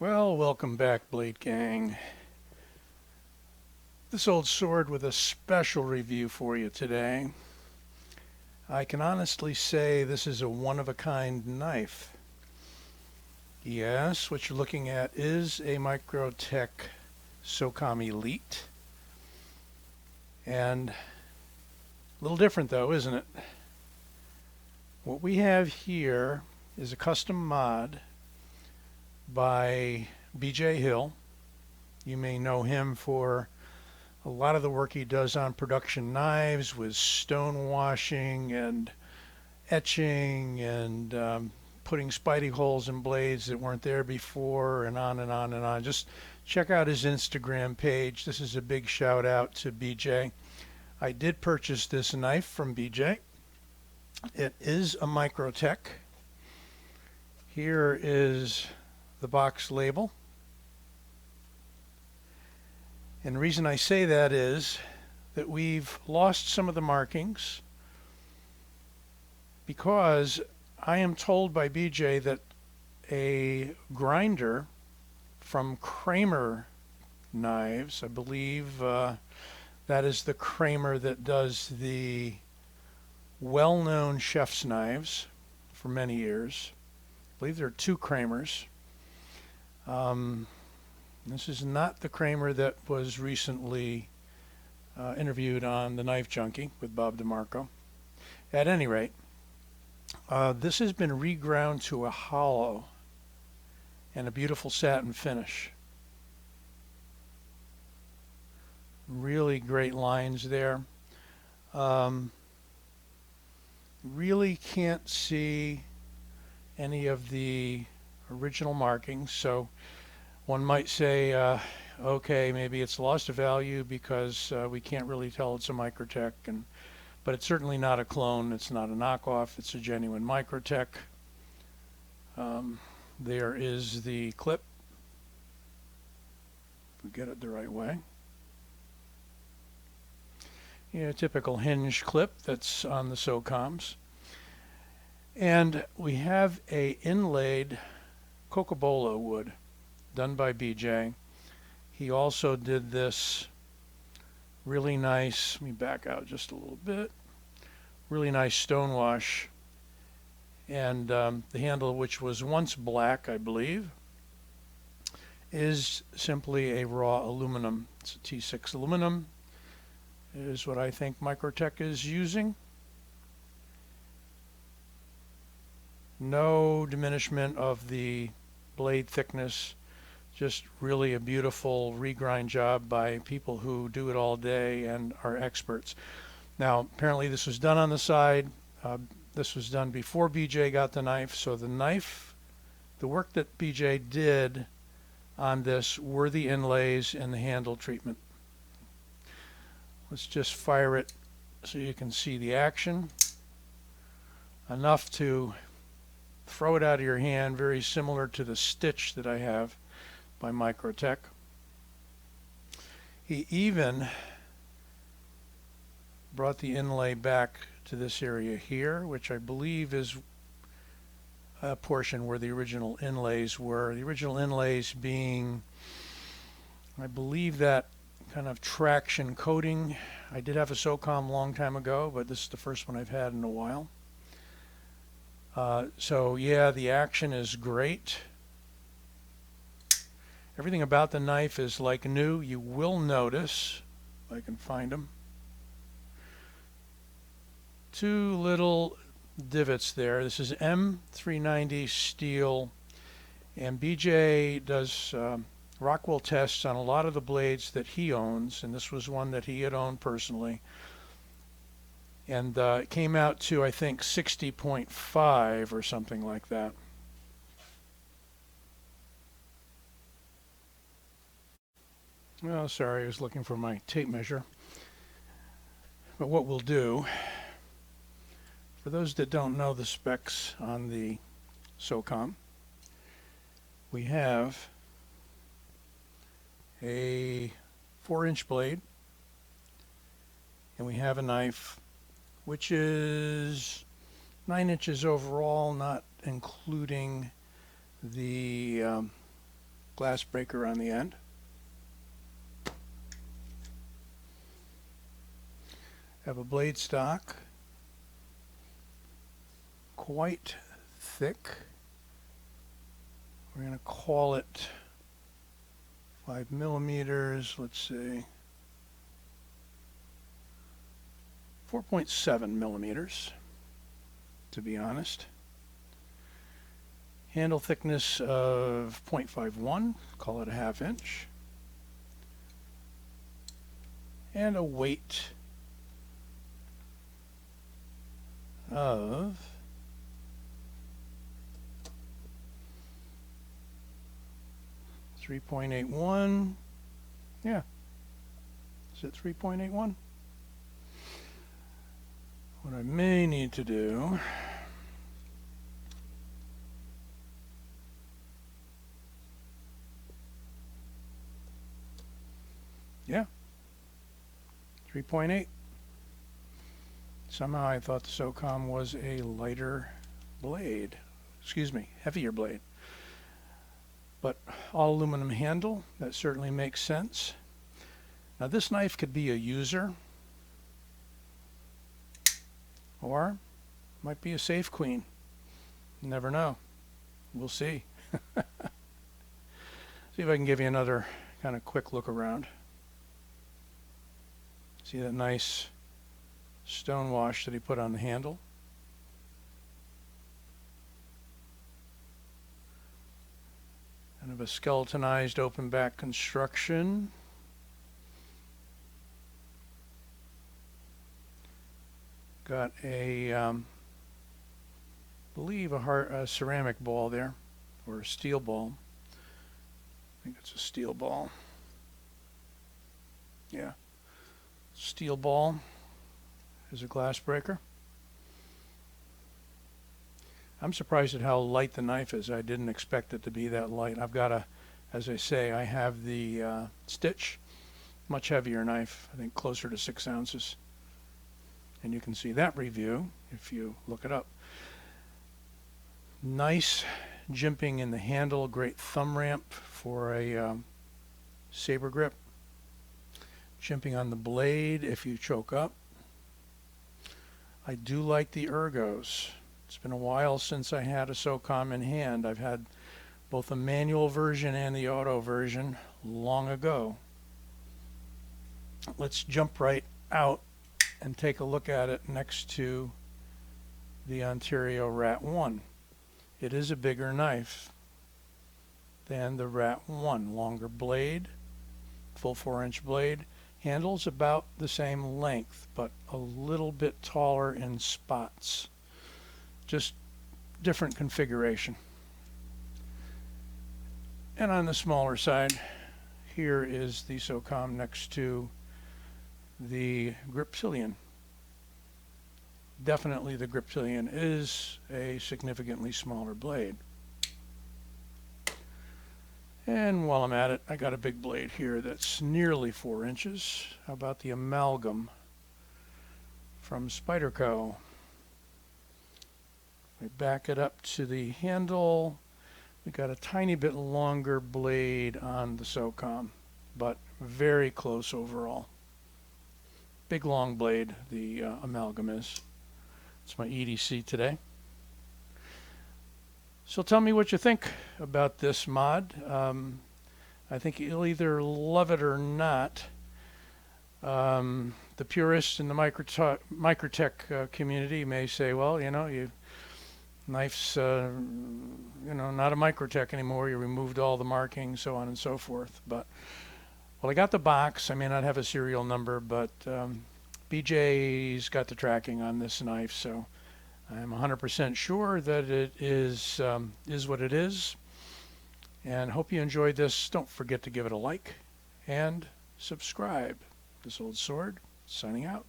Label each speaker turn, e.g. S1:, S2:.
S1: Well, welcome back, Blade Gang. This old sword with a special review for you today. I can honestly say this is a one-of-a-kind knife. Yes, what you're looking at is a Microtech Socom Elite. And a little different though, isn't it? What we have here is a custom mod by BJ Hill. You may know him for a lot of the work he does on production knives with stone washing and etching and putting spidey holes in blades that weren't there before, and on and on and on. Just check out his Instagram page. This is a big shout out to BJ. I did purchase this knife from BJ. It is a Microtech. Here is the box label. And the reason I say that is that we've lost some of the markings because I am told by BJ that a grinder from Kramer Knives, I believe that is the Kramer that does the well-known chef's knives for many years. I believe there are two Kramers. This is not the Kramer that was recently interviewed on The Knife Junkie with Bob DeMarco. At any rate, this has been reground to a hollow and a beautiful satin finish. Really great lines there. Really can't see any of the original markings, so one might say, okay, maybe it's lost a value because we can't really tell it's a Microtech, but it's certainly not a clone. It's not a knockoff. It's a genuine Microtech. There is the clip. If we get it the right way. Yeah, typical hinge clip that's on the Socoms. And we have a inlaid Cocobolo wood done by BJ. He also did this really nice, let me back out just a little bit, really nice stonewash, and the handle, which was once black, I believe, is simply a raw aluminum. It's a T6 aluminum. It is what I think Microtech is using. No diminishment of the blade thickness. Just really a beautiful regrind job by people who do it all day and are experts. Now, apparently this was done on the side. This was done before BJ got the knife. So the knife, the work that BJ did on this were the inlays and the handle treatment. Let's just fire it so you can see the action. Enough to throw it out of your hand, very similar to the stitch that I have by Microtech. He even brought the inlay back to this area here, which I believe is a portion where the original inlays were. The original inlays being, I believe, that kind of traction coating. I did have a Socom a long time ago, but this is the first one I've had in a while. So yeah, the action is great. Everything about the knife is like new. You will notice, if I can find them, two little divots there. This is M390 steel, and BJ does Rockwell tests on a lot of the blades that he owns, and this was one that he had owned personally. And it came out to, I think, 60.5 or something like that. Oh, sorry, I was looking for my tape measure. But what we'll do, for those that don't know the specs on the Socom, we have a 4-inch blade, and we have a knife which is 9 inches overall, not including the glass breaker on the end. Have a blade stock, quite thick. We're going to call it 5 millimeters, let's see, 4.7 millimeters, to be honest. Handle thickness of 0.51, call it a 1/2 inch. And a weight of 3.81. Yeah. Is it 3.81? What I may need to do yeah, 3.8. Somehow I thought the Socom was a lighter blade. Excuse me, heavier blade. But all aluminum handle, that certainly makes sense. Now this knife could be a user, or might be a safe queen. You never know. We'll see. See if I can give you another kind of quick look around. See that nice stone wash that he put on the handle? Kind of a skeletonized open back construction. Got a, believe a ceramic ball there, or a steel ball. I think it's a steel ball. Yeah, steel ball is a glass breaker. I'm surprised at how light the knife is. I didn't expect it to be that light. I've got a, as I say, I have the Stitch, much heavier knife, I think closer to 6 ounces. And you can see that review if you look it up. Nice jimping in the handle, great thumb ramp for a saber grip. Jimping on the blade if you choke up. I do like the ergos. It's been a while since I had a Socom in hand. I've had both the manual version and the auto version long ago. Let's jump right out and take a look at it next to the Ontario Rat 1. It is a bigger knife than the Rat 1. Longer blade, full 4-inch blade. Handle's about the same length, but a little bit taller in spots. Just different configuration. And on the smaller side, here is the Socom next to the Griptilian. Definitely the Griptilian is a significantly smaller blade. And while I'm at it, I got a big blade here that's nearly 4 inches. How about the Amalgam from Spyderco? We back it up to the handle. We got a tiny bit longer blade on the Socom, but very close overall. Big long blade, the Amalgam is. It's my EDC today. So tell me what you think about this mod. I think you'll either love it or not. The purists in the Microtech community may say, well, you know, knife's you know, not a Microtech anymore. You removed all the markings, so on and so forth. But well, I got the box. I may not have a serial number, but BJ's got the tracking on this knife, so I'm 100% sure that it is what it is. And hope you enjoyed this. Don't forget to give it a like and subscribe. This Old Sword, signing out.